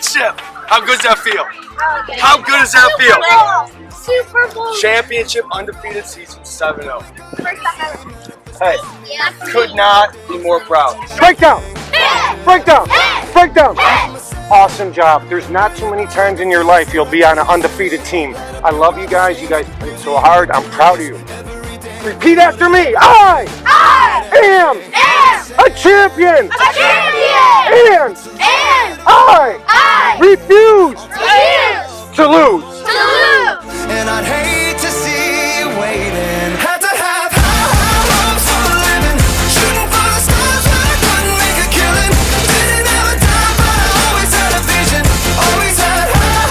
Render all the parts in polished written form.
championship. How good does that feel? How good does that feel? Super Bowl. Championship, undefeated season, 7-0. Hey, could not be more proud. Breakdown! Breakdown! Breakdown! Awesome job. There's not too many times in your life you'll be on an undefeated team. I love you guys. You guys played so hard. I'm proud of you. Repeat after me. I am a champion. And I refuse to lose. And I'd hate to see you waiting. Had to have high hopes for a living. Shooting for the stars when I couldn't make a killing. Didn't have a dime, but I always had a vision. Always had high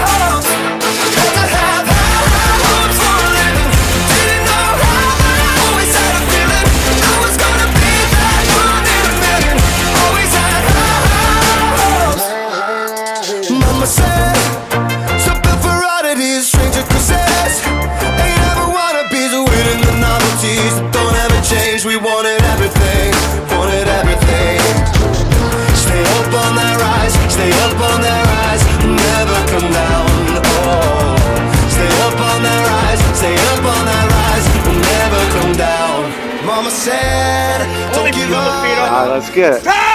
hopes. Had to have high hopes for a living. Didn't know how, but I always had a feeling. I was gonna be that one in a million. Always had high hopes. Mama said, stranger possessed. Ain't ever wannabes winning the novelties that don't ever change. We wanted everything, Stay up on that rise, stay up on that rise, never come down. Oh, stay up on that rise, stay up on that rise, never come down. Mama said, don't give up. Let's get it.